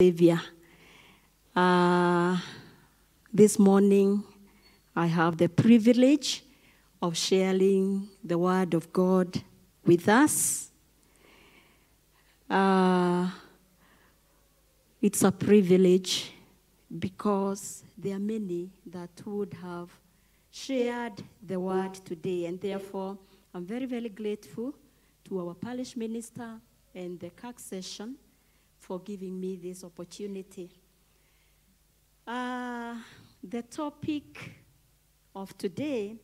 Savior. This morning, I have the privilege of sharing the Word of God with us. It's a privilege because there are many that would have shared the Word today, and therefore, I'm very, very grateful to our parish minister and the CAC session for giving me this opportunity. The topic of today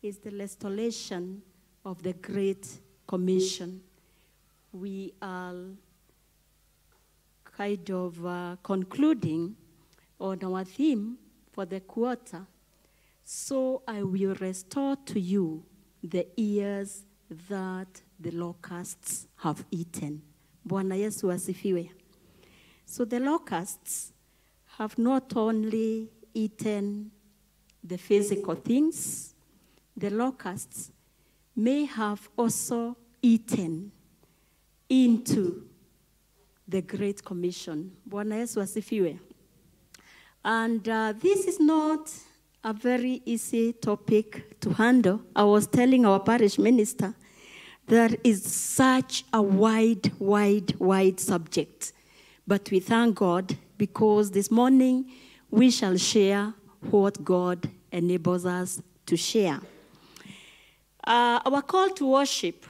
is the restoration of the Great Commission. We are kind of concluding on our theme for the quarter. So I will restore to you the years that the locusts have eaten. Bwana Yesu asifiwe. So the locusts have not only eaten the physical things, the locusts may have also eaten into the Great Commission. Bwana Yesu asifiwe. And this is not a very easy topic to handle. I was telling our parish minister there is such a wide subject. But we thank God because this morning we shall share what God enables us to share. Our call to worship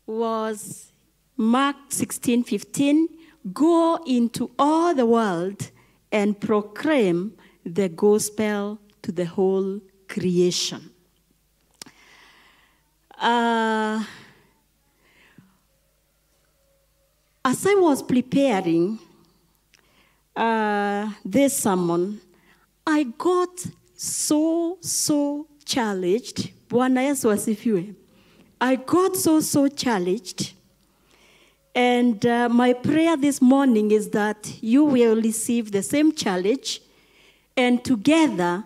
was Mark 16:15, go into all the world and proclaim the gospel to the whole creation. As I was preparing this sermon, I got so challenged. Bwana Yesu asifiwe. I got so challenged. And my prayer this morning is that you will receive the same challenge, and together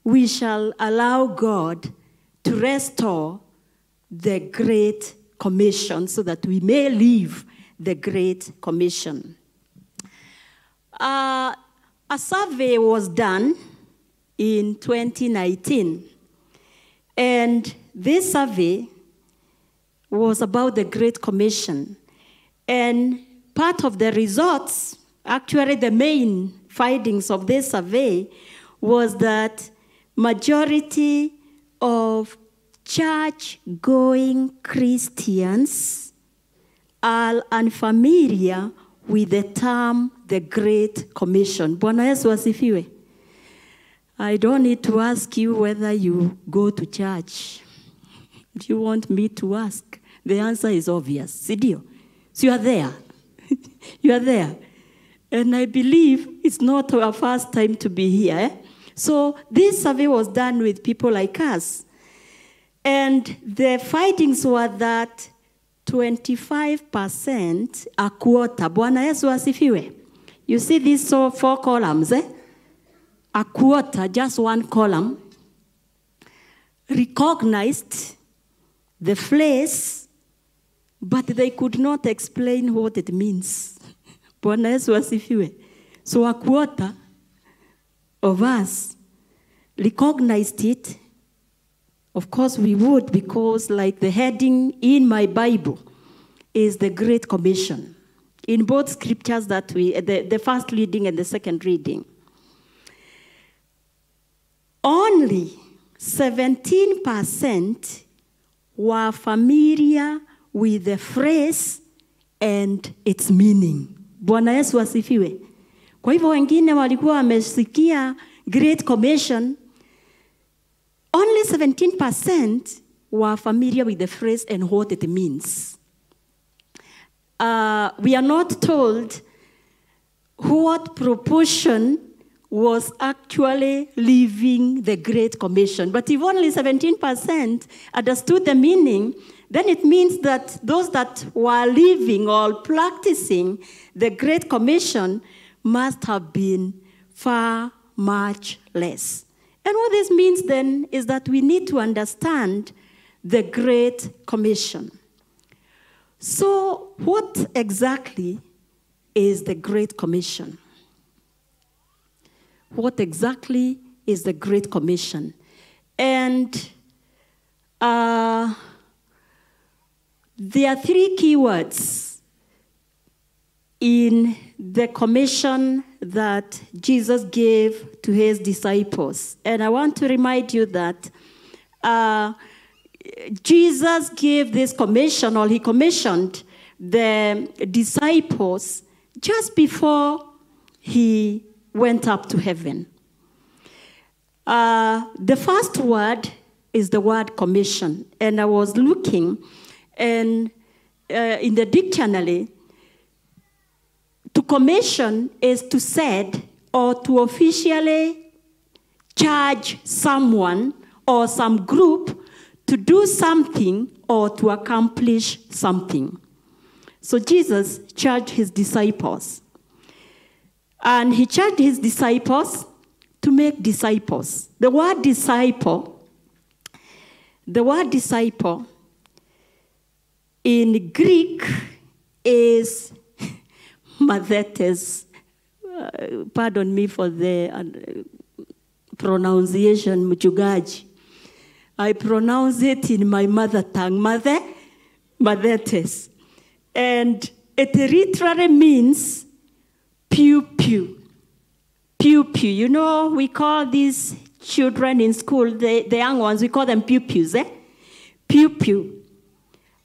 we shall allow God to restore the Great Commission so that we may live the Great Commission. A survey was done in 2019, and this survey was about the Great Commission. And part of the results, actually the main findings of this survey, was that majority of church-going Christians are unfamiliar with the term the Great Commission. Bwana Yesu asifiwe. I don't need to ask you whether you go to church. Do you want me to ask? The answer is obvious. Sidio. So you are there. You are there. And I believe it's not our first time to be here. So this survey was done with people like us. And the findings were that 25%, a quarter. Bwana Yesu asifiwe. You see these 4 columns, eh? A quarter, just one column, recognized the phrase, but they could not explain what it means. Bwana Yesu asifiwe. So a quarter of us recognized it. Of course we would, because like the heading in my Bible is the Great Commission. In both scriptures that the first reading and the second reading. Only 17% were familiar with the phrase and its meaning. Bwana Yesu asifiwe. Kwa hivyo wengine walikuwa wamesikia Great Commission. Only 17% were familiar with the phrase and what it means. We are not told what proportion was actually living the Great Commission. But if only 17% understood the meaning, then it means that those that were living or practicing the Great Commission must have been far much less. And what this means then is that we need to understand the Great Commission. So what exactly is the Great Commission? What exactly is the Great Commission? And there are three keywords in the commission that Jesus gave to his disciples. And I want to remind you that Jesus gave this commission, or he commissioned the disciples just before he went up to heaven. The first word is the word commission. And I was looking and in the dictionary, to commission is to set or to officially charge someone or some group to do something or to accomplish something. So Jesus charged his disciples. And he charged his disciples to make disciples. The word disciple in Greek is mathetes. Pardon me for the pronunciation, mchungaji. I pronounce it in my mother tongue, mathetes. And it literally means pew pew. Pew pew. You know, we call these children in school, the young ones, we call them pew pews, eh? Pew pew.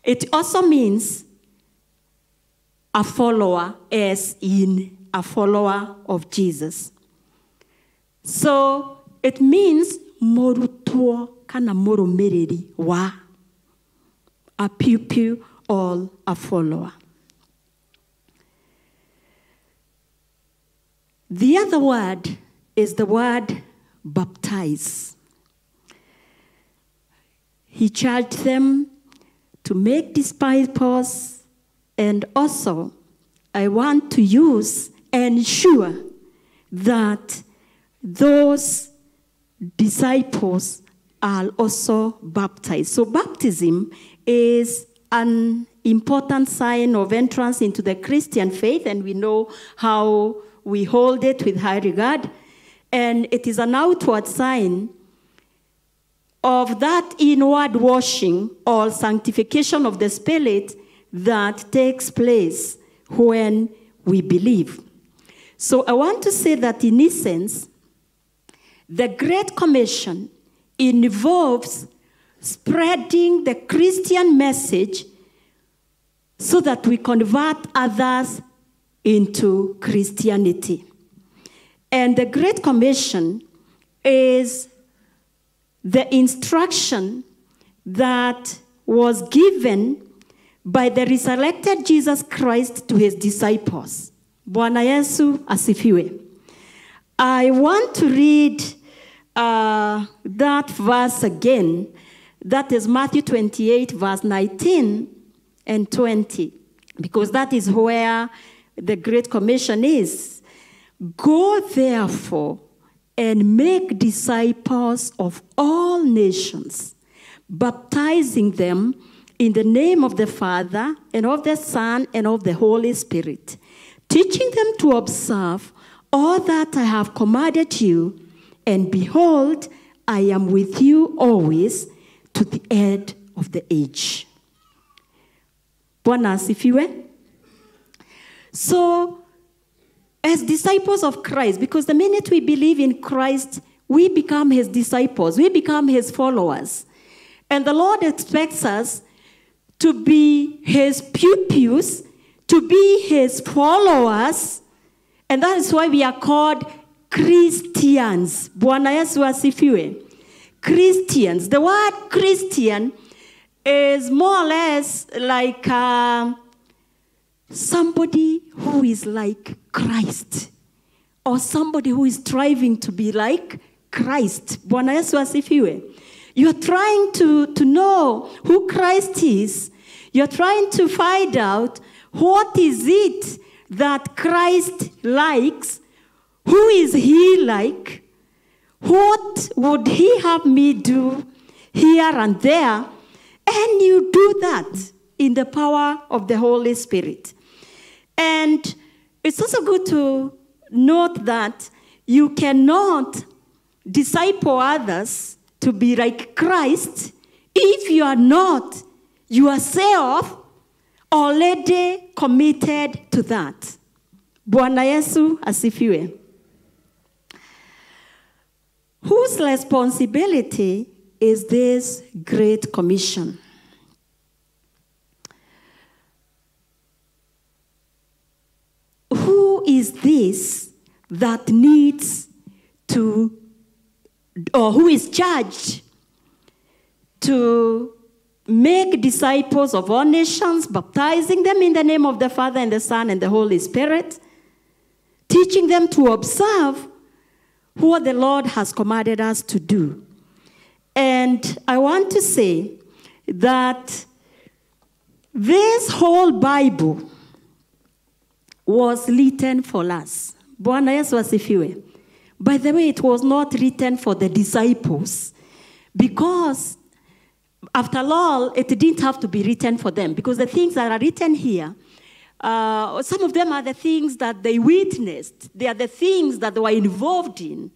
It also means a follower, as in a follower of Jesus. So it means morutuo kana moromereri wa, a pew pew or a follower. The other word is the word baptize. He charged them to make disciples, and also I want to ensure that those disciples are also baptized. So baptism is an important sign of entrance into the Christian faith, and we know how we hold it with high regard. And it is an outward sign of that inward washing or sanctification of the Spirit that takes place when we believe. So I want to say that in essence, the Great Commission involves spreading the Christian message so that we convert others into Christianity. And the Great Commission is the instruction that was given by the resurrected Jesus Christ to his disciples. Bwana Yesu asifiwe. I want to read that verse again. That is Matthew 28, verse 19 and 20, because that is where the Great Commission is. Go therefore and make disciples of all nations, baptizing them in the name of the Father and of the Son and of the Holy Spirit, teaching them to observe all that I have commanded you, and behold, I am with you always to the end of the age. Bwana asifiwe. So, as disciples of Christ, because the minute we believe in Christ, we become his disciples, we become his followers. And the Lord expects us to be his pupils, to be his followers, and that is why we are called Christians. Bwana Yesu asifiwe. Christians. The word Christian is more or less like somebody who is like Christ, or somebody who is striving to be like Christ. Bwana Yesu asifiwe. You're trying to know who Christ is. You're trying to find out what is it that Christ likes. Who is he like? What would he have me do here and there? And you do that in the power of the Holy Spirit. And it's also good to note that you cannot disciple others to be like Christ if you are not yourself already committed to that. Bwana Yesu asifiwe. Whose responsibility is this Great Commission? Who is this that needs to, or who is charged to make disciples of all nations, baptizing them in the name of the Father and the Son and the Holy Spirit, teaching them to observe what the Lord has commanded us to do? And I want to say that this whole Bible was written for us. Bwana Yesu asifiwe. By the way, it was not written for the disciples, because after all, it didn't have to be written for them, because the things that are written here, some of them are the things that they witnessed. They are the things that they were involved in.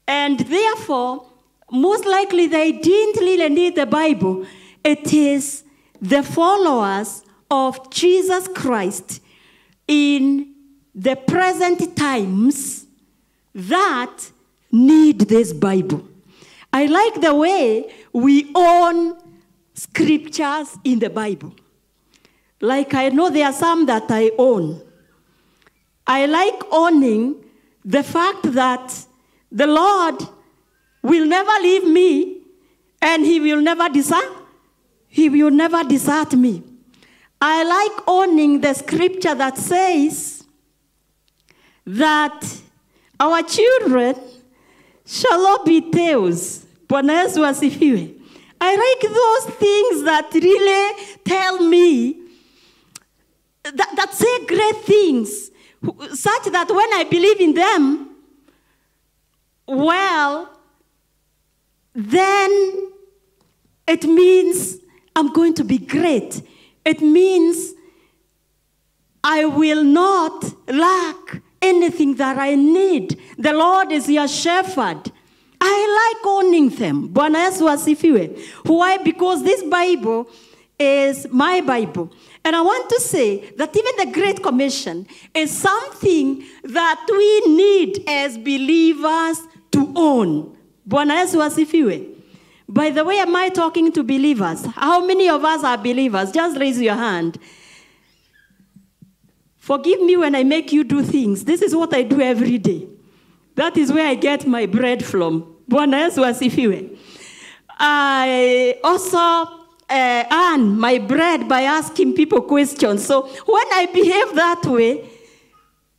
And therefore, most likely they didn't really need the Bible. It is the followers of Jesus Christ in the present times that need this Bible. I like the way we own scriptures in the Bible. Like, I know there are some that I own. I like owning the fact that the Lord will never leave me and he will never desert me. I like owning the scripture that says that our children shall not be tales. Bwana Yesu asifiwe. I like those things that really tell me, that say great things, such that when I believe in them, well, then it means I'm going to be great. It means I will not lack anything that I need. The Lord is your shepherd. I like owning them. Bwana Yesu asifiwe. Why? Because this Bible is my Bible. And I want to say that even the Great Commission is something that we need as believers to own. Bwana Yesu asifiwe. By the way, am I talking to believers? How many of us are believers? Just raise your hand. Forgive me when I make you do things. This is what I do every day. That is where I get my bread from. Bwana Yesu asifiwe. I also earn my bread by asking people questions. So when I behave that way,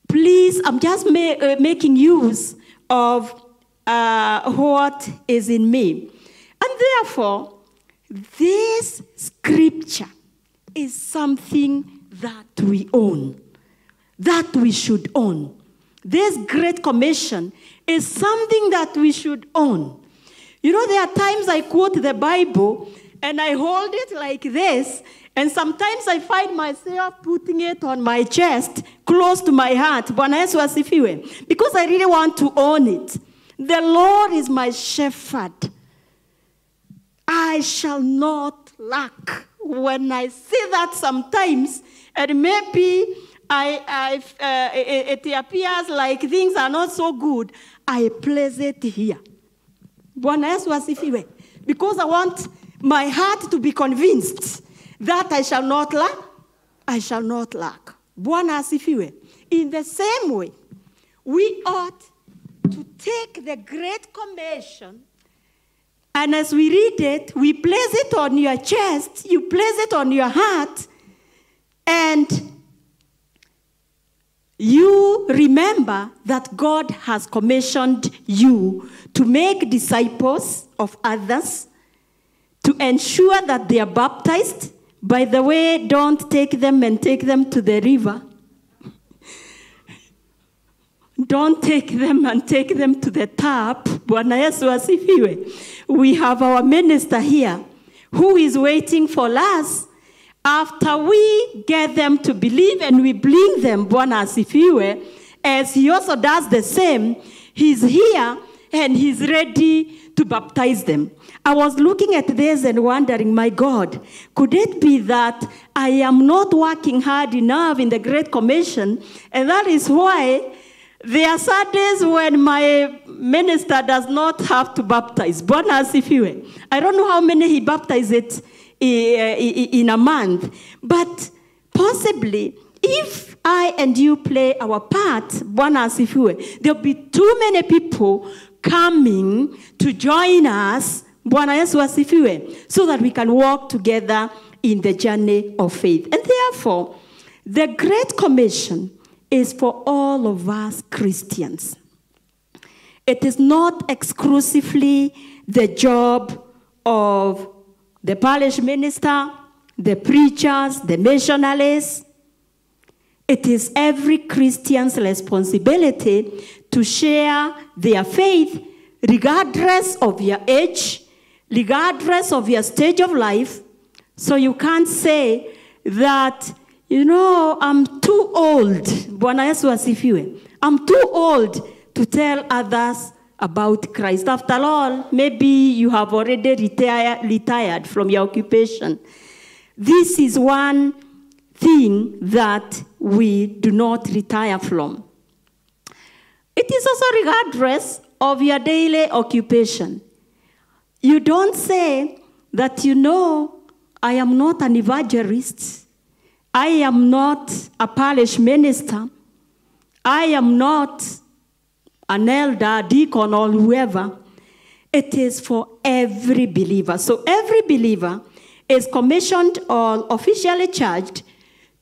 please, I'm just making use of what is in me. And therefore, this scripture is something that we own, that we should own. This Great Commission is something that we should own. You know, there are times I quote the Bible and I hold it like this, and sometimes I find myself putting it on my chest, close to my heart, Bwana Yesu asifiwe, because I really want to own it. The Lord is my shepherd. I shall not lack. When I say that sometimes, and maybe it appears like things are not so good, I place it here. Bwana Yesu asifiwe. Because I want my heart to be convinced that I shall not lack. I shall not lack. Bwana asifiwe. In the same way, we ought to take the Great Commission, and as we read it, we place it on your chest, you place it on your heart, and you remember that God has commissioned you to make disciples of others, to ensure that they are baptized. By the way, don't take them and take them to the river. Don't take them and take them to the tap. Bwana Yesu asifiwe. We have our minister here who is waiting for us, After we get them to believe and we bring them, Bwana asifiwe, as he also does the same, he's here and he's ready to baptize them. I was looking at this and wondering, my God, could it be that I am not working hard enough in the Great Commission, and that is why there are Sundays when my minister does not have to baptize? Bwana asifiwe. I don't know how many he baptizes in a month, but possibly if I and you play our part, Bwana asifiwe, there'll be too many people coming to join us, Bwana Yesu asifiwe, so that we can walk together in the journey of faith. And therefore, the Great Commission is for all of us Christians. It is not exclusively the job of the parish minister, the preachers, the missionaries. It is every Christian's responsibility to share their faith regardless of your age, regardless of your stage of life. So you can't say that, you know, I'm too old. Bwana Yesu asifiwe. I'm too old to tell others about Christ. After all, maybe you have already retired from your occupation. This is one thing that we do not retire from. It is also regardless of your daily occupation. You don't say that, you know, I am not an evangelist. I am not a parish minister. I am not an elder, deacon, or whoever. It is for every believer. So every believer is commissioned or officially charged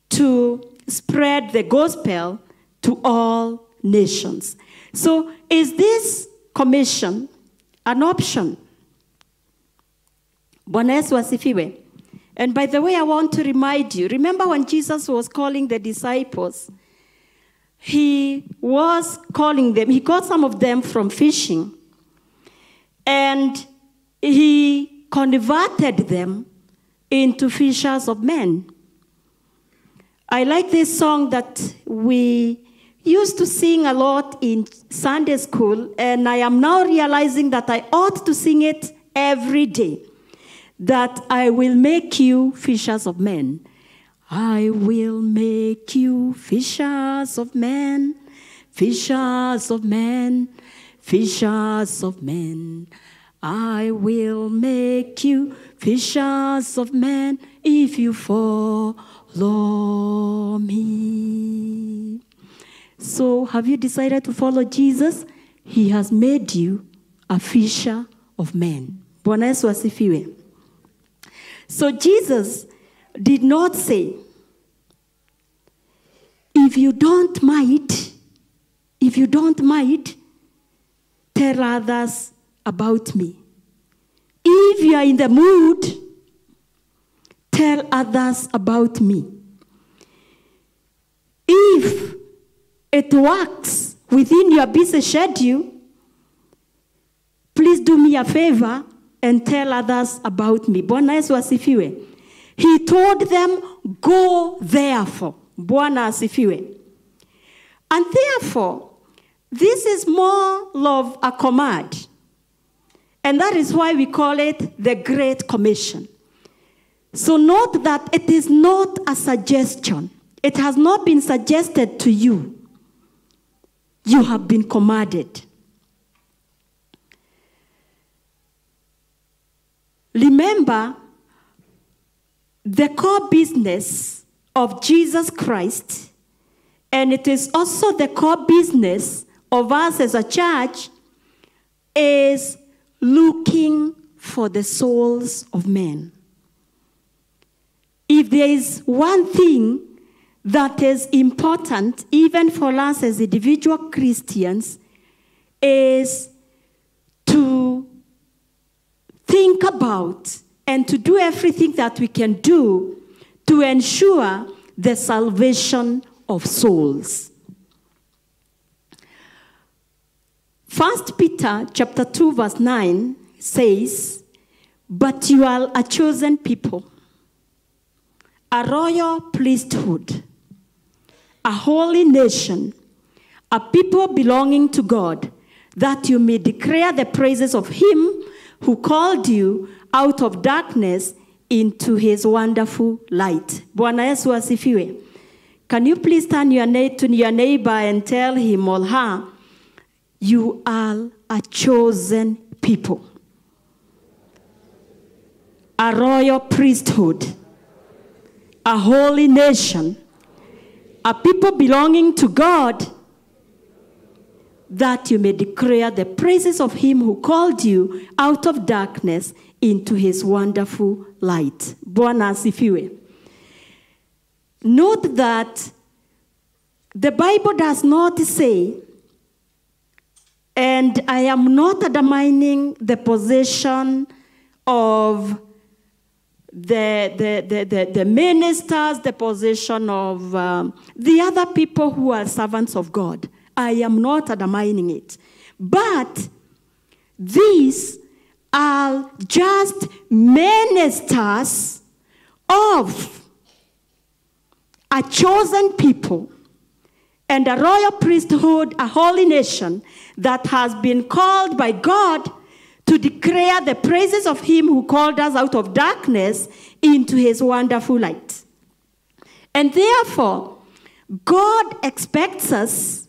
to spread the gospel to all nations. So is this commission an option? Bwana Yesu asifiwe. And by the way, I want to remind you, remember when Jesus was calling the disciples, he was calling them, he called some of them from fishing, and he converted them into fishers of men. I like this song that we used to sing a lot in Sunday school, and I am now realizing that I ought to sing it every day. That I will make you fishers of men. I will make you fishers of men, fishers of men, fishers of men. I will make you fishers of men if you follow me. So have you decided to follow Jesus? He has made you a fisher of men. Bwana Yesu asifiwe. So Jesus did not say, if you don't mind, tell others about me. If you are in the mood, tell others about me. If it works within your busy schedule, please do me a favor and tell others about me. Bwana Yesu asifiwe. He told them, go therefore. Bwana asifiwe. And therefore, this is more of a command. And that is why we call it the Great Commission. So note that it is not a suggestion. It has not been suggested to you. You have been commanded. Remember, the core business of Jesus Christ, and it is also the core business of us as a church, is looking for the souls of men. If there is one thing that is important, even for us as individual Christians, is to think about and to do everything that we can do to ensure the salvation of souls. 1 Peter chapter 2 verse 9 says, but you are a chosen people, a royal priesthood, a holy nation, a people belonging to God, that you may declare the praises of him who called you out of darkness into his wonderful light. Bwana Yesu asifiwe. Can you please turn to your neighbor and tell him or her, you are a chosen people, a royal priesthood, a holy nation, a people belonging to God, that you may declare the praises of him who called you out of darkness into his wonderful light. Bwana asifiwe. Note that the Bible does not say, and I am not undermining the position of the ministers, the position of the other people who are servants of God. I am not undermining it. But these are just ministers of a chosen people and a royal priesthood, a holy nation that has been called by God to declare the praises of him who called us out of darkness into his wonderful light. And therefore, God expects us,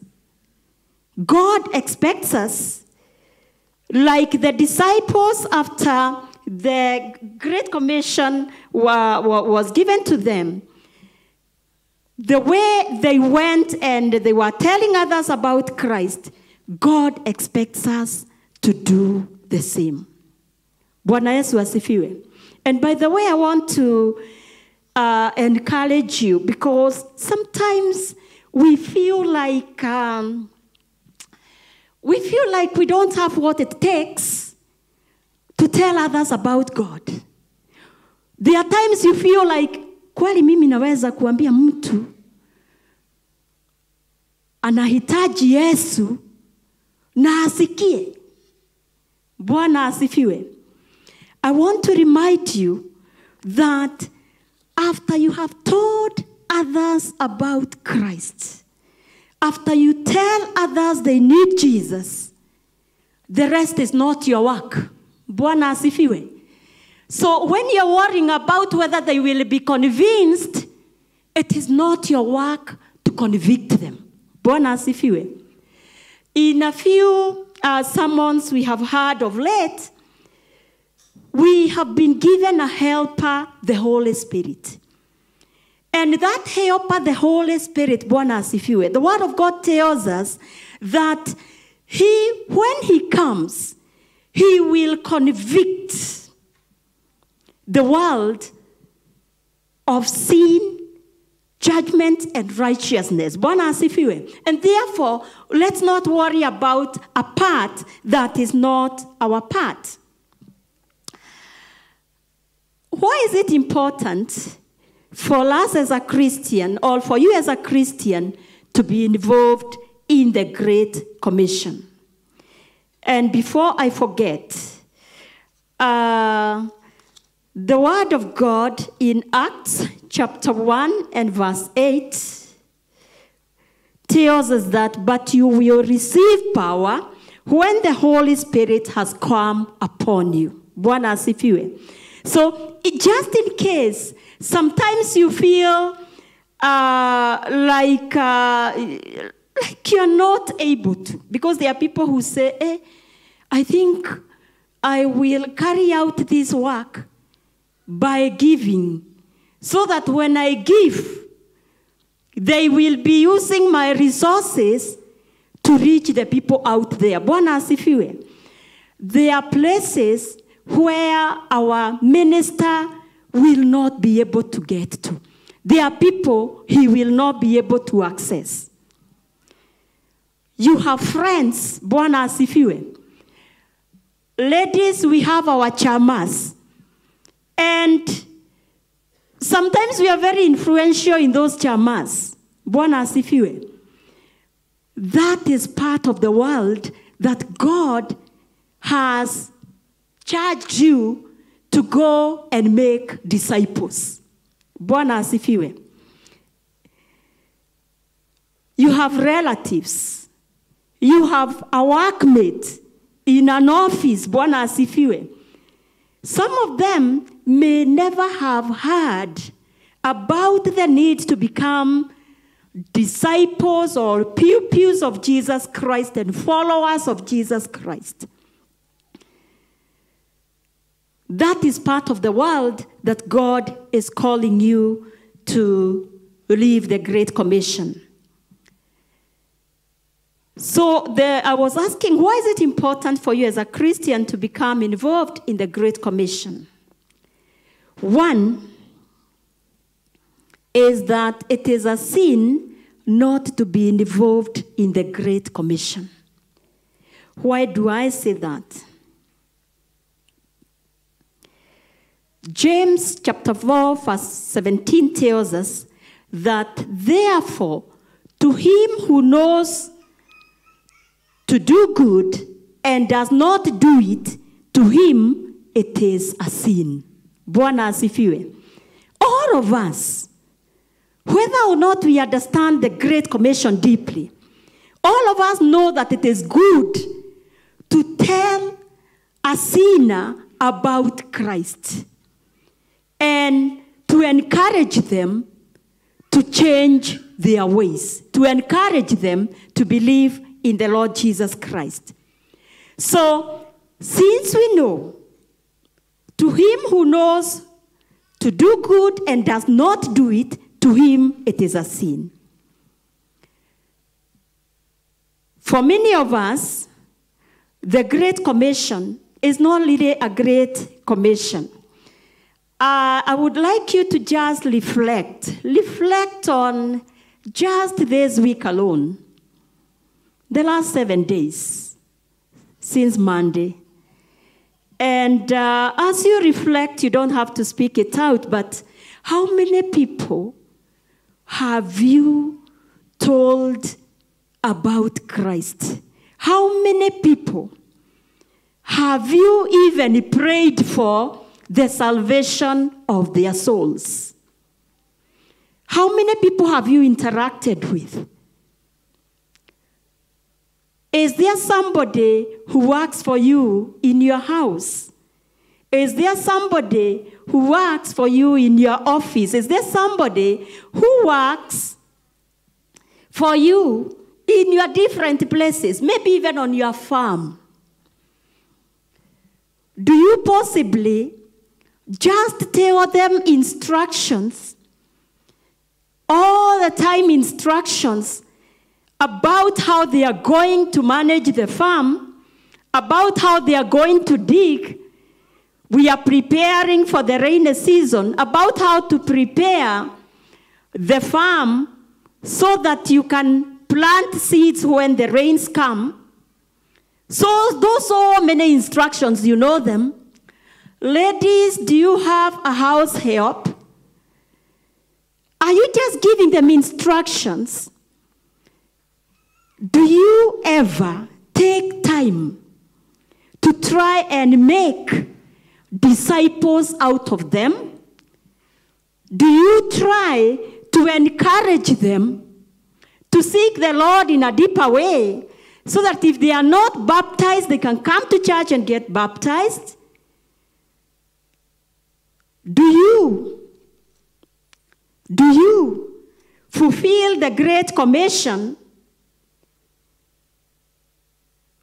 like the disciples after the Great Commission was given to them, the way they went and they were telling others about Christ, God expects us to do the same. Bwana Yesu asifiwe. And by the way, I want to encourage you, because sometimes we feel like we don't have what it takes to tell others about God. There are times you feel like, kweli mimi naweza kuambia mtu anahitaji Yesu na asikie. Bwana asifiwe. I want to remind you that after you have told others about Christ, after you tell others they need Jesus, the rest is not your work. Bwana asifiwe. So when you're worrying about whether they will be convinced, it is not your work to convict them. Bwana asifiwe. In a few sermons we have heard of late, we have been given a helper, the Holy Spirit. And that helper, the Holy Spirit, Bwana asifiwe, the Word of God tells us that when he comes, he will convict the world of sin, judgment, and righteousness. Bwana asifiwe. And therefore, let's not worry about a part that is not our part. Why is it important for us as a Christian, or for you as a Christian, to be involved in the Great Commission? And before I forget, the Word of God in Acts chapter 1 and verse 8 tells us that, but you will receive power when the Holy Spirit has come upon you. Bwana asifiwe. So just in case, sometimes you feel like you're not able to, because there are people who say, I think I will carry out this work by giving, so that when I give, they will be using my resources to reach the people out there. Bwana asifiwe. There are places where our minister will not be able to get to. There are people he will not be able to access. You have friends, Bwana asifiwe. Ladies, we have our chamas. And sometimes we are very influential in those chamas. Bwana asifiwe. That is part of the world that God has charged you to go and make disciples. Bwana asifiwe. You have relatives. You have a workmate in an office. Bwana asifiwe. Some of them may never have heard about the need to become disciples or pupils of Jesus Christ and followers of Jesus Christ. That is part of the world that God is calling you to live the Great Commission. So I was asking, why is it important for you as a Christian to become involved in the Great Commission? One is that it is a sin not to be involved in the Great Commission. Why do I say that? James chapter 4 verse 17 tells us that therefore to him who knows to do good and does not do it, to him it is a sin. Bwana asifiwe. All of us, whether or not we understand the Great Commission deeply, all of us know that it is good to tell a sinner about Christ and to encourage them to change their ways, to encourage them to believe in the Lord Jesus Christ. So, since we know, to him who knows to do good and does not do it, to him it is a sin. For many of us, the Great Commission is not really a great commission. I would like you to just reflect on just this week alone, the last 7 days, since Monday. And as you reflect, you don't have to speak it out, but how many people have you told about Christ? How many people have you even prayed for the salvation of their souls? How many people have you interacted with? Is there somebody who works for you in your house? Is there somebody who works for you in your office? Is there somebody who works for you in your different places, maybe even on your farm? Do you possibly just tell them instructions, all the time instructions, about how they are going to manage the farm, about how they are going to dig? We are preparing for the rainy season, about how to prepare the farm so that you can plant seeds when the rains come. So those so many instructions, you know them. Ladies, do you have a house help? Are you just giving them instructions? Do you ever take time to try and make disciples out of them? Do you try to encourage them to seek the Lord in a deeper way so that if they are not baptized, they can come to church and get baptized? Do you fulfill the Great Commission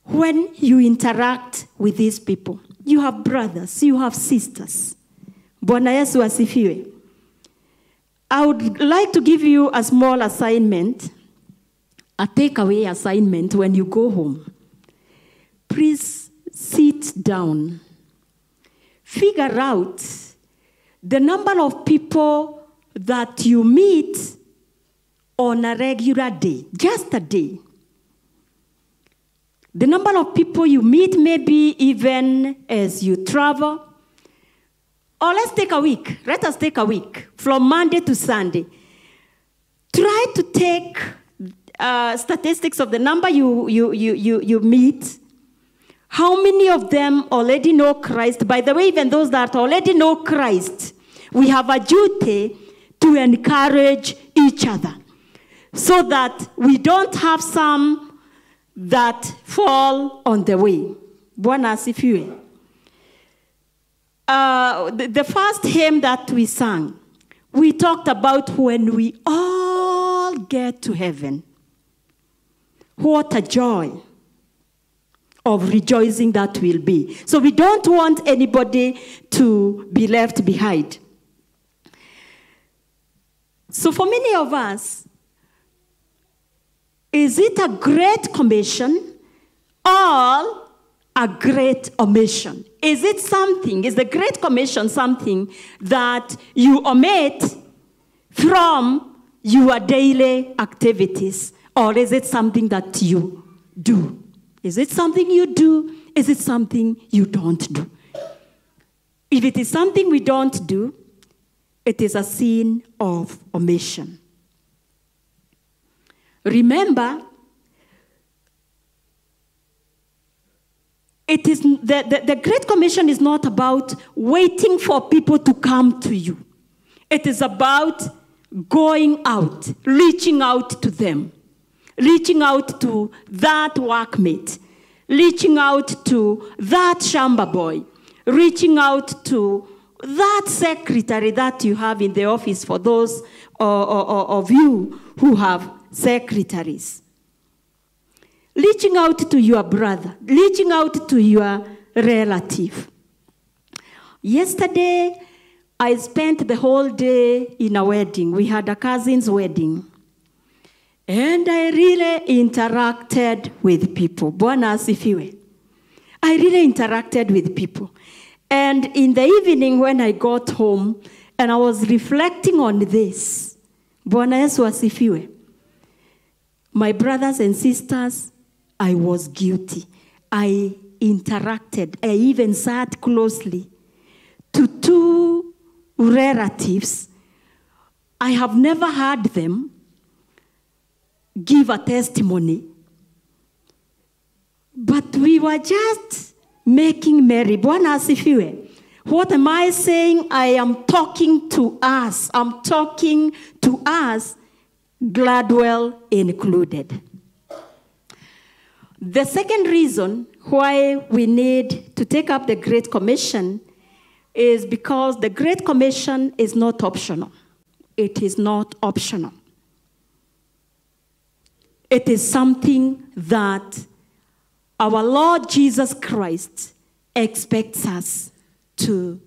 when you interact with these people? You have brothers, you have sisters. Bwana Yesu asifiwe. I would like to give you a small assignment, a takeaway assignment when you go home. Please sit down. Figure out the number of people that you meet on a regular day, just a day. The number of people you meet, maybe even as you travel. Or let's take a week. Let us take a week, from Monday to Sunday. Try to take statistics of the number you meet. How many of them already know Christ? By the way, even those that already know Christ, we have a duty to encourage each other so that we don't have some that fall on the way. Bwana asifiwe. The first hymn that we sang, we talked about when we all get to heaven. What a joy of rejoicing that will be. So we don't want anybody to be left behind. So for many of us, is it a great commission or a great omission? Is the Great Commission something that you omit from your daily activities? Or is it something that you do? Is it something you do? Is it something you don't do? If it is something we don't do, it is a sin of omission. Remember, it is the Great Commission is not about waiting for people to come to you. It is about going out, reaching out to them, reaching out to that workmate, reaching out to that shamba boy, reaching out to that secretary that you have in the office, for those of you who have secretaries. Reaching out to your brother, reaching out to your relative. Yesterday, I spent the whole day in a wedding. We had a cousin's wedding. And I really interacted with people. Bwana asifiwe. I really interacted with people. And in the evening when I got home, and I was reflecting on this, Bwana Yesu asifiwe. My brothers and sisters, I was guilty. I interacted. I even sat closely to two relatives. I have never heard them give a testimony. But we were just making merry. Bwana asifiwe. What am I saying? I am talking to us. I'm talking to us, Gladwell included. The second reason why we need to take up the Great Commission is because the Great Commission is not optional. It is not optional. It is something that our Lord Jesus Christ expects us to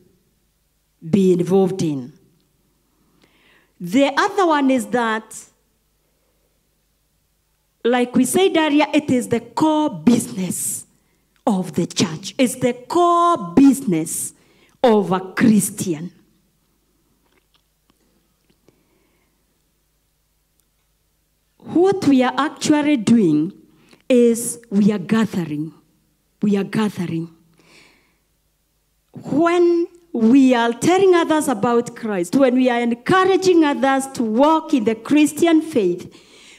be involved in. The other one is that, like we said earlier, it is the core business of the church. It's the core business of a Christian. What we are actually doing is we are gathering. We are gathering. When we are telling others about Christ, when we are encouraging others to walk in the Christian faith,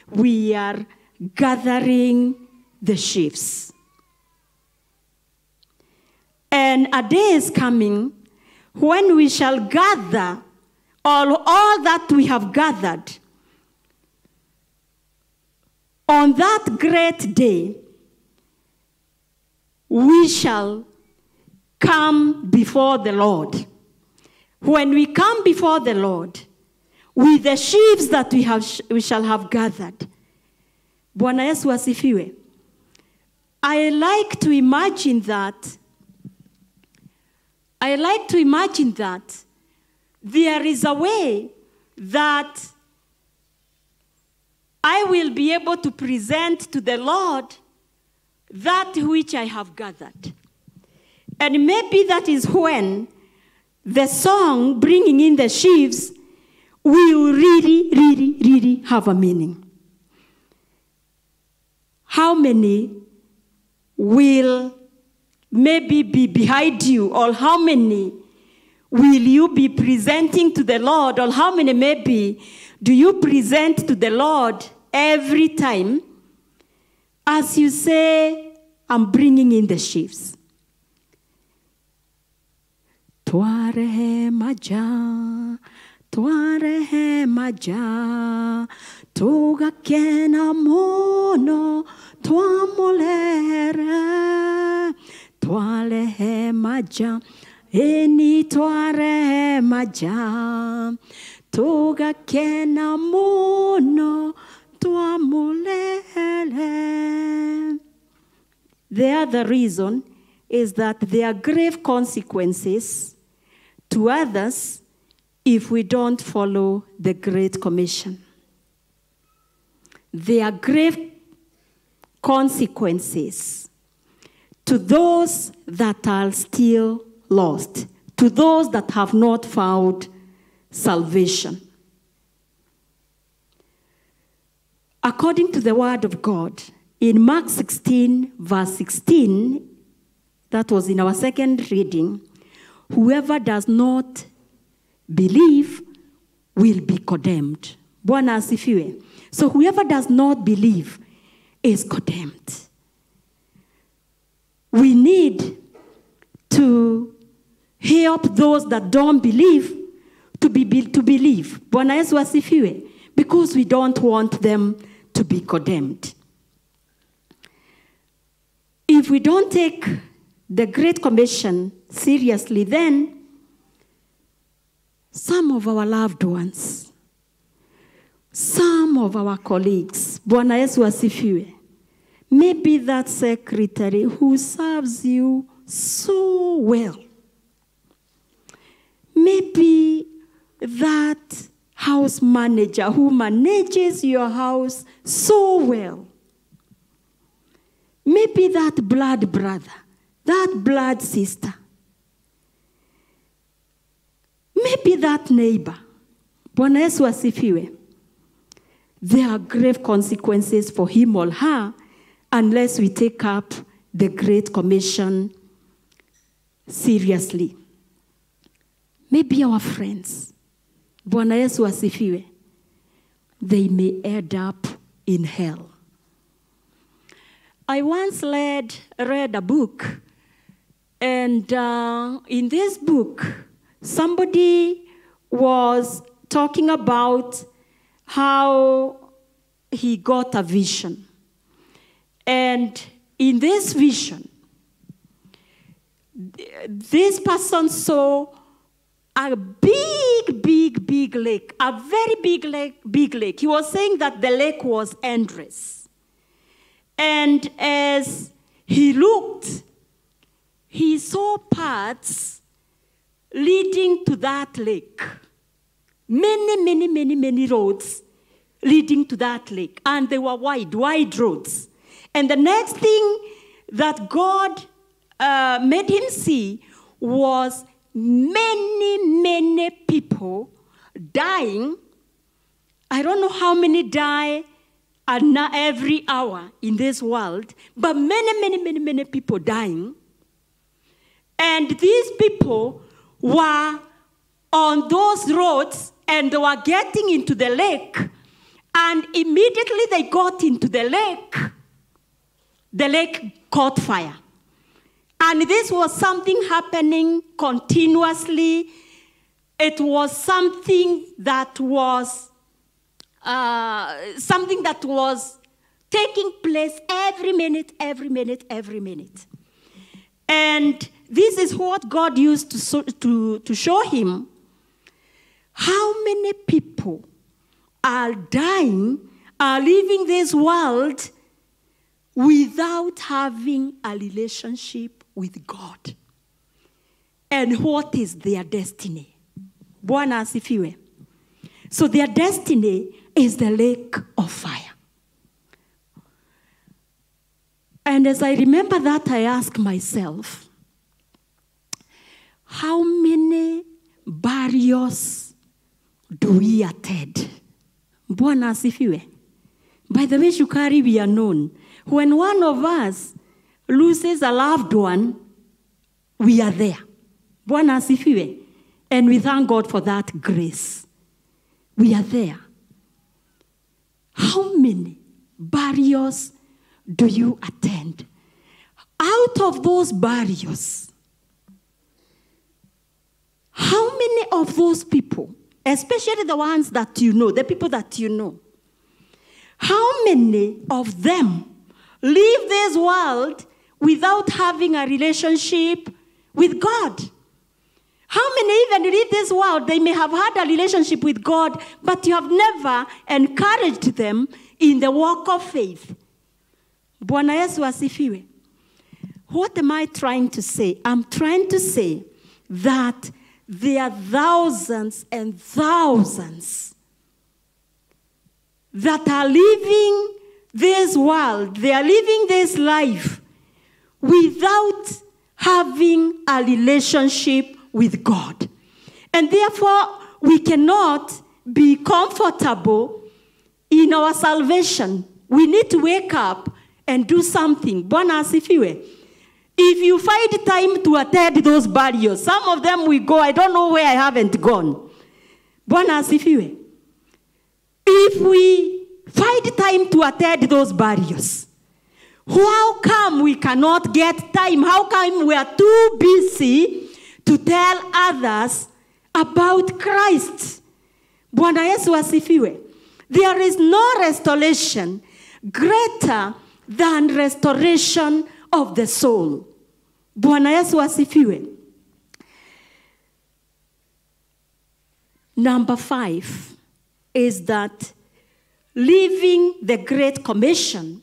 we are gathering the sheaves. And a day is coming when we shall gather all that we have gathered. On that great day, we shall come before the Lord. When we come before the Lord, with the sheaves that we shall have gathered, Bwana Yesu asifiwe. I like to imagine that there is a way that I will be able to present to the Lord that which I have gathered. And maybe that is when the song, bringing in the sheaves, will really have a meaning. How many will maybe be behind you, or how many will you be presenting to the Lord, or how many maybe do you present to the Lord every time as you say, I'm bringing in the sheaves? Twarehe maja twarehema ja, tugakena muno, twamulere, twarehema ja, eni twarehema ja, tugakena muno, twamulere. The other reason is that there are grave consequences to others if we don't follow the Great Commission. There are grave consequences to those that are still lost, to those that have not found salvation. According to the Word of God, in Mark 16, verse 16, that was in our second reading, whoever does not believe will be condemned. Bwana asifiwe. So whoever does not believe is condemned. We need to help those that don't believe to believe. Bwana Yesu asifiwe. Because we don't want them to be condemned. If we don't take the Great Commission seriously, then some of our loved ones, some of our colleagues, Bwana Yesu asifiwe, maybe that secretary who serves you so well, maybe that house manager who manages your house so well, maybe that blood brother, that blood sister, maybe that neighbor. Bwana Yesu asifiwe. There are grave consequences for him or her unless we take up the Great Commission seriously. Maybe our friends, Bwana Yesu asifiwe, they may end up in hell. I once read a book, and in this book, somebody was talking about how he got a vision. And in this vision, this person saw a big lake, a very big lake. He was saying that the lake was endless. And as he looked, he saw paths leading to that lake. Many roads leading to that lake. And they were wide roads. And the next thing that God made him see was many people dying. I don't know how many die every hour in this world, but many people dying. And these people were on those roads and they were getting into the lake. And immediately they got into the lake caught fire. And this was something happening continuously. It was something that was taking place every minute. And this is what God used to show him how many people are dying, are leaving this world without having a relationship with God. And what is their destiny? Bwana asifiwe. So their destiny is the lake of fire. And as I remember that, I ask myself, how many burials do we attend? Bwana asifiwe. By the way, Shukari, we are known. When one of us loses a loved one, we are there. Bwana asifiwe. And we thank God for that grace. We are there. How many burials do you attend? Out of those burials, how many of those people especially the ones that you know, the people that you know. How many of them leave this world without having a relationship with God? How many even leave this world, they may have had a relationship with God, but you have never encouraged them in the walk of faith? Bwana Yesu asifiwe. What am I trying to say? I'm trying to say that there are thousands and thousands that are living this world, they are living this life without having a relationship with God. And therefore, we cannot be comfortable in our salvation. We need to wake up and do something. Bwana asifiwe. If you find time to attend those burials, some of them we go, I don't know where I haven't gone. Bwana asifiwe. If we find time to attend those burials, how come we cannot get time? How come we are too busy to tell others about Christ? Bwana Yesu asifiwe. There is no restoration greater than restoration of the soul. Bwana Yesu asifiwe. Number 5 is that living the Great Commission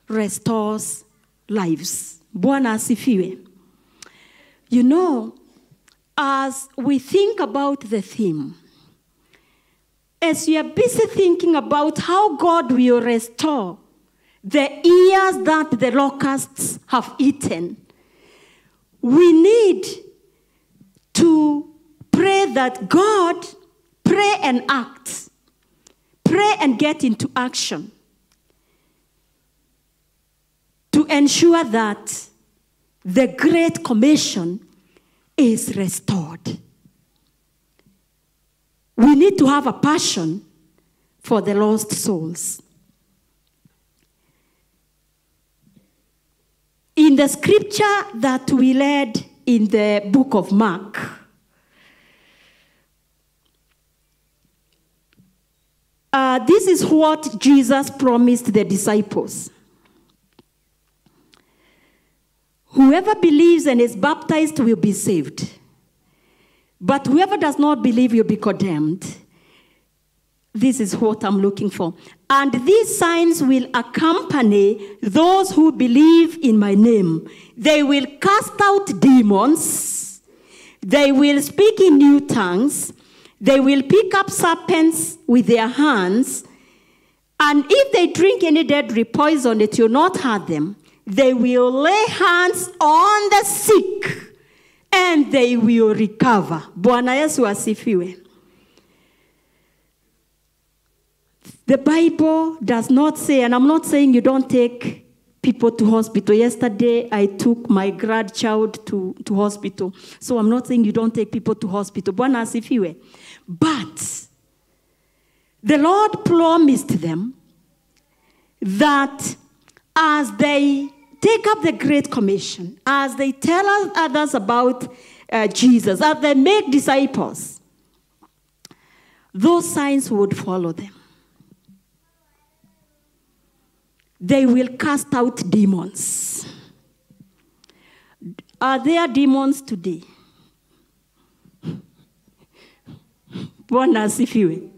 restores lives. Bwana asifiwe. You know, as we think about the theme, as we are busy thinking about how God will restore the years that the locusts have eaten, we need to pray that God, pray and act, pray and get into action to ensure that the Great Commission is restored. We need to have a passion for the lost souls. In the scripture that we read in the book of Mark, this is what Jesus promised the disciples. Whoever believes and is baptized will be saved. But whoever does not believe will be condemned. This is what I'm looking for. And these signs will accompany those who believe in my name. They will cast out demons. They will speak in new tongues. They will pick up serpents with their hands. And if they drink any deadly poison, it will not hurt them. They will lay hands on the sick, and they will recover. Bwana Yesu asifiwe. The Bible does not say, and I'm not saying you don't take people to hospital. Yesterday, I took my grandchild to hospital. So I'm not saying you don't take people to hospital. Bwana asifiwe. But the Lord promised them that as they take up the Great Commission, as they tell others about Jesus, as they make disciples, those signs would follow them. They will cast out demons. Are there demons today? Bwana asifiwe.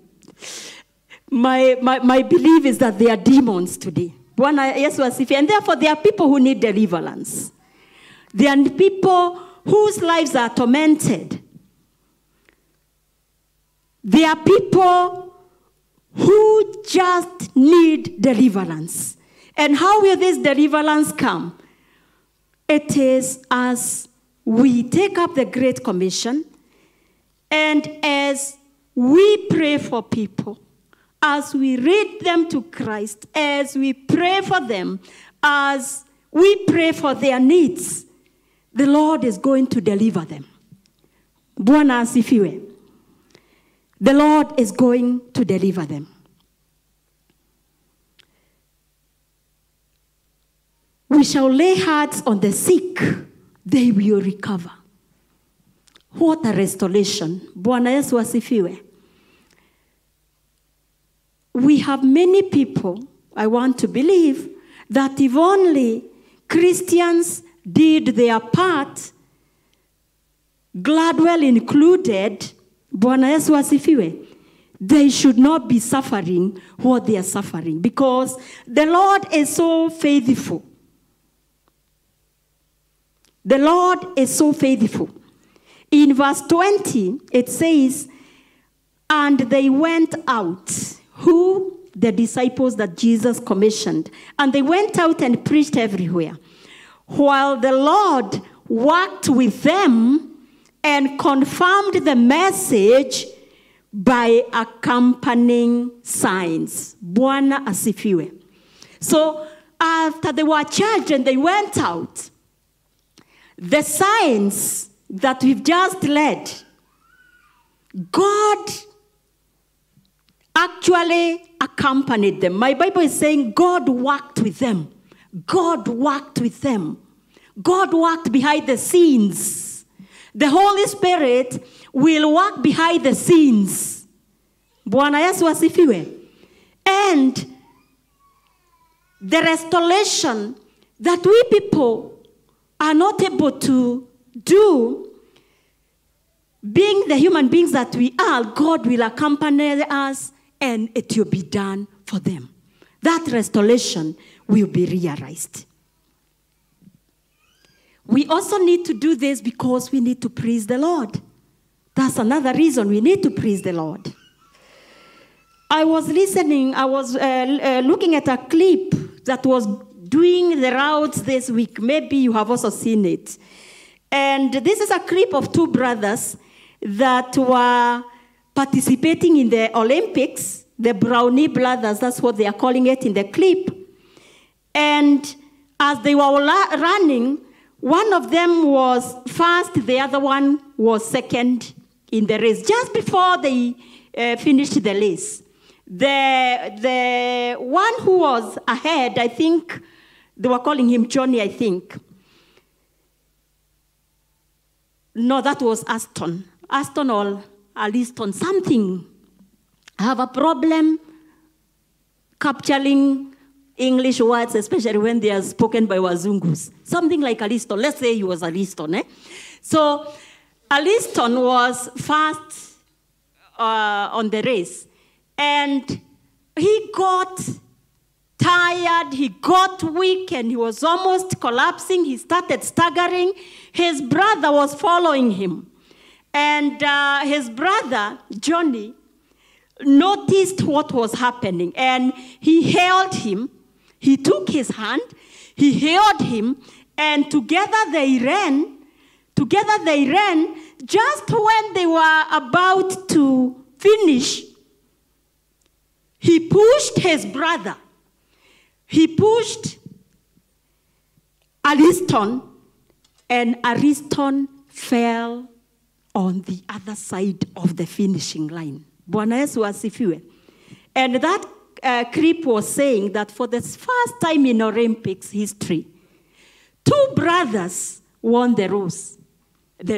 My belief is that there are demons today. Bwana Yesu asifiwe. And therefore, there are people who need deliverance. There are people whose lives are tormented. There are people who just need deliverance. And how will this deliverance come? It is as we take up the Great Commission, and as we pray for people, as we lead them to Christ, as we pray for them, as we pray for their needs, the Lord is going to deliver them. Bwana asifiwe. The Lord is going to deliver them. We shall lay hands on the sick, they will recover. What a restoration. Bwana Yesu asifiwe. we have many people, I want to believe, that if only Christians did their part, Gladwell included, Bwana Yesu asifiwe, they should not be suffering what they are suffering, because the Lord is so faithful. The Lord is so faithful. In verse 20, it says, and they went out. Who? The disciples that Jesus commissioned. And they went out and preached everywhere, while the Lord worked with them and confirmed the message by accompanying signs. Bwana asifiwe. So after they were charged and they went out, the signs that we've just read, God actually accompanied them. My Bible is saying God worked with them. God worked with them. God worked behind the scenes. The Holy Spirit will work behind the scenes. Bwana Yesu asifiwe. And the restoration that we people are not able to do, being the human beings that we are, God will accompany us and it will be done for them. That restoration will be realized. We also need to do this because we need to praise the Lord. That's another reason we need to praise the Lord. I was looking at a clip that was doing the rounds this week. Maybe you have also seen it. And this is a clip of two brothers that were participating in the Olympics, the Brownie brothers, that's what they are calling it in the clip. And as they were running, one of them was first, the other one was second in the race. Just before they finished the race, the one who was ahead, I think, they were calling him Johnny, I think. No, that was Aston. Aston or Aliston, something. I have a problem capturing English words, especially when they are spoken by Wazungus. Something like Aliston. Let's say he was Aliston. Eh? So Aliston was first on the race. And he got tired, he got weak, and he was almost collapsing. He started staggering. His brother was following him. And his brother, Johnny, noticed what was happening. And he held him. He took his hand. He held him. And together they ran. Together they ran. Just when they were about to finish, he pushed his brother. He pushed Ariston, and Ariston fell on the other side of the finishing line. Bwana Yesu asifiwe. And that clip was saying that for the first time in Olympics history, two brothers won the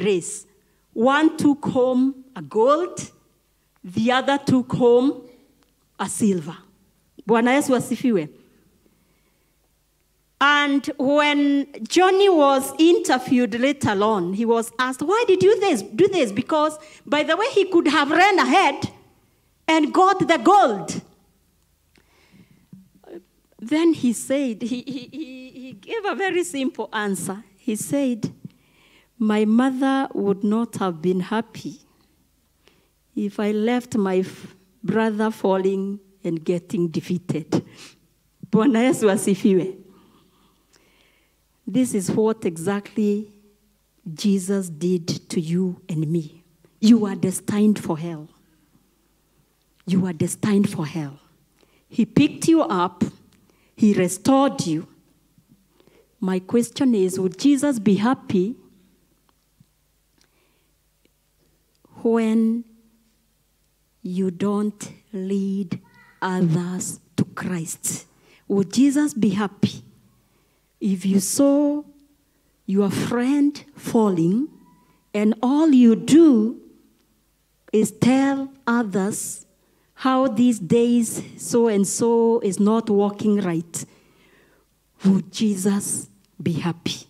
race. One took home a gold, the other took home a silver. Bwana Yesu asifiwe. And when Johnny was interviewed later on, he was asked, why did you do this? Because, by the way, he could have ran ahead and got the gold. Then he said, he gave a very simple answer. He said, my mother would not have been happy if I left my brother falling and getting defeated. Bwana Yesu asifiwe. This is what exactly Jesus did to you and me. You are destined for hell. You are destined for hell. He picked you up. He restored you. My question is, would Jesus be happy when you don't lead others to Christ? Would Jesus be happy if you saw your friend falling and all you do is tell others how these days so and so is not working right, would Jesus be happy?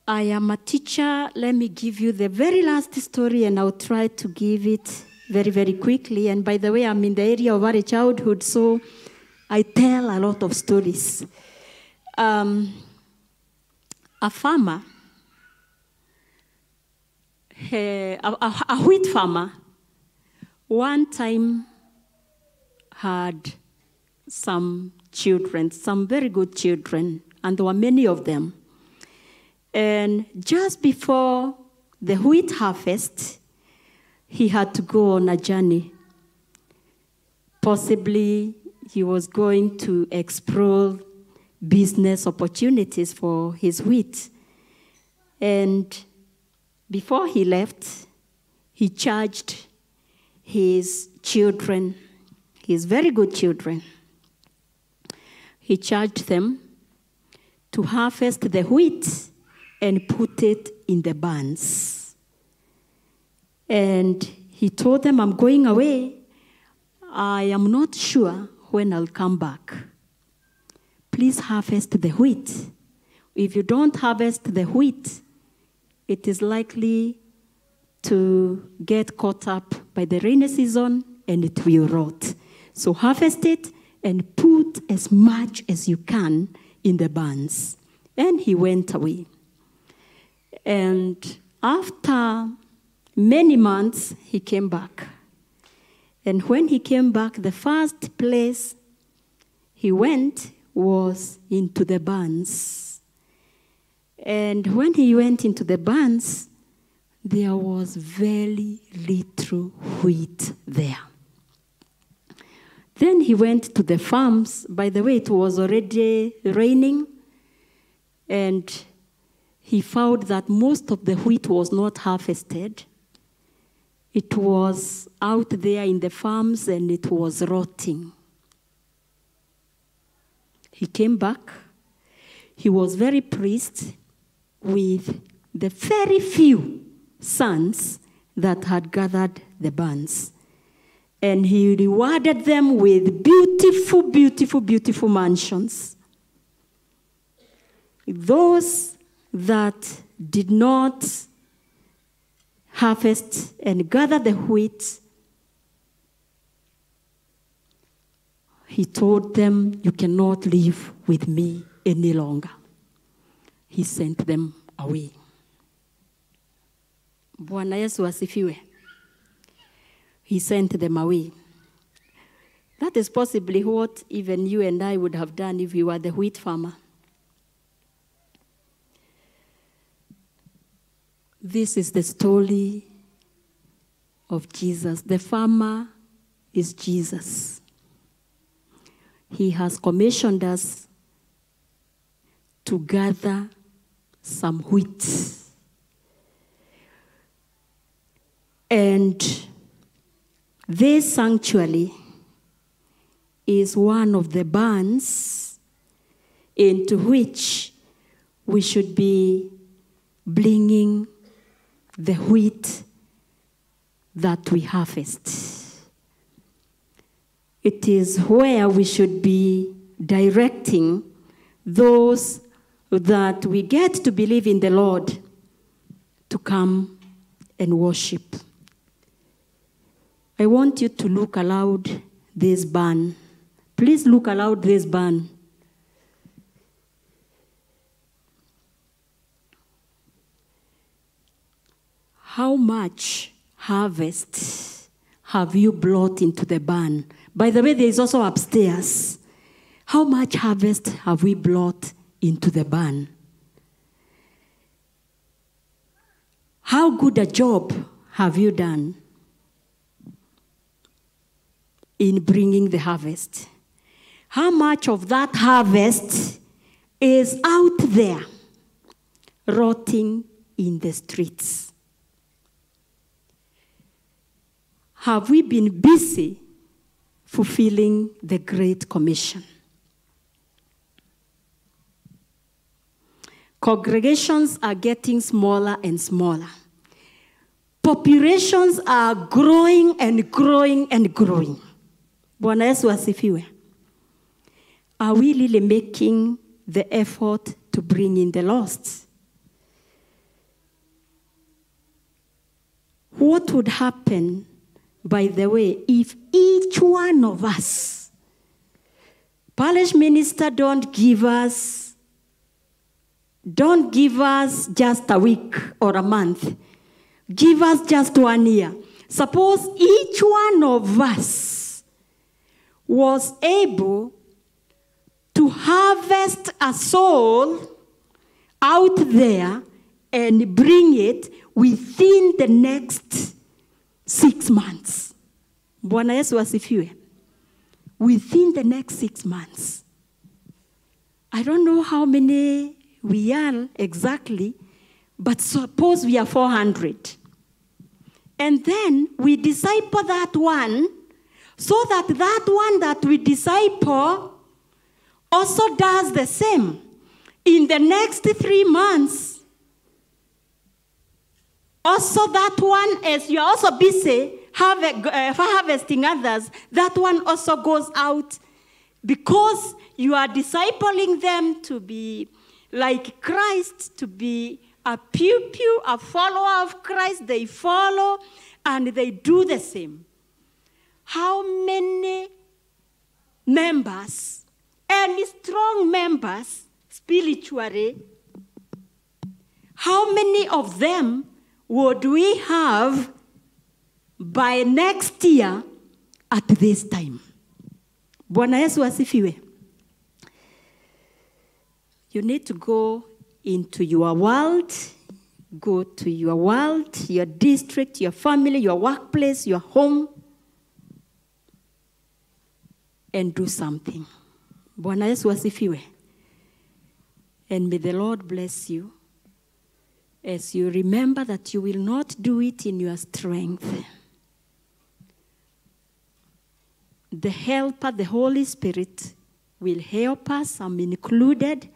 I am a teacher. Let me give you the very last story, and I'll try to give it very, very quickly. And by the way, I'm in the area of early childhood, so I tell a lot of stories. A farmer, a wheat farmer, one time had some children, some very good children, and there were many of them. And just before the wheat harvest, he had to go on a journey. Possibly he was going to explore business opportunities for his wheat. And before he left, he charged his children, his very good children, he charged them to harvest the wheat and put it in the barns. And he told them, I'm going away. I am not sure when I'll come back. Please harvest the wheat. If you don't harvest the wheat, it is likely to get caught up by the rainy season and it will rot. So harvest it and put as much as you can in the barns. And he went away. And after many months, he came back. And when he came back, the first place he went was into the barns. And when he went into the barns, there was very little wheat there. Then he went to the farms. By the way, it was already raining, and he found that most of the wheat was not harvested. It was out there in the farms and it was rotting. He came back. He was very pleased with the very few sons that had gathered the barns. And he rewarded them with beautiful, beautiful, beautiful mansions. Those that did not harvest and gather the wheat, he told them, you cannot live with me any longer. He sent them away. Bwana Yesu asifiwe. He sent them away. That is possibly what even you and I would have done if we were the wheat farmer. This is the story of Jesus. The farmer is Jesus. He has commissioned us to gather some wheat. And this sanctuary is one of the barns into which we should be bringing the wheat that we harvest. It is where we should be directing those that we get to believe in the Lord to come and worship. I want you to look aloud this barn. Please look aloud this barn. How much harvest have you brought into the barn? By the way, there is also upstairs. How much harvest have we brought into the barn? How good a job have you done in bringing the harvest? How much of that harvest is out there, rotting in the streets? Have we been busy fulfilling the Great Commission? – Congregations are getting smaller and smaller. Populations are growing and growing and growing. Bwana Yesu asifiwe. Are we really making the effort to bring in the lost? What would happen, by the way, if each one of us, parish minister, don't give us just a week or a month. Give us just 1 year. Suppose each one of us was able to harvest a soul out there and bring it within the next 6 months. Bwana Yesu asifiwe. Within the next 6 months. I don't know how many we are exactly, but suppose we are 400. And then we disciple that one, so that that one that we disciple also does the same. In the next 3 months, also that one, as you're also busy harvesting others, that one also goes out, because you are discipling them to be like Christ, to be a pupil, a follower of Christ. They follow and they do the same. How many members, and strong members spiritually, how many of them would we have by next year at this time? Bwana Yesu asifiwe. You need to go into your world, go to your world, your district, your family, your workplace, your home, and do something. Bwana Yesu asifiwe. And may the Lord bless you as you remember that you will not do it in your strength. The helper, the Holy Spirit, will help us, I'm included.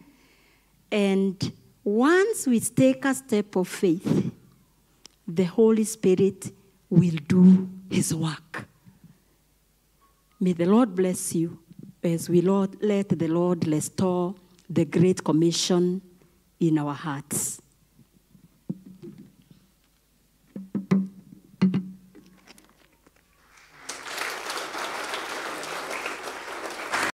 And once we take a step of faith, the Holy Spirit will do his work. May the Lord bless you as we let the Lord restore the Great Commission in our hearts.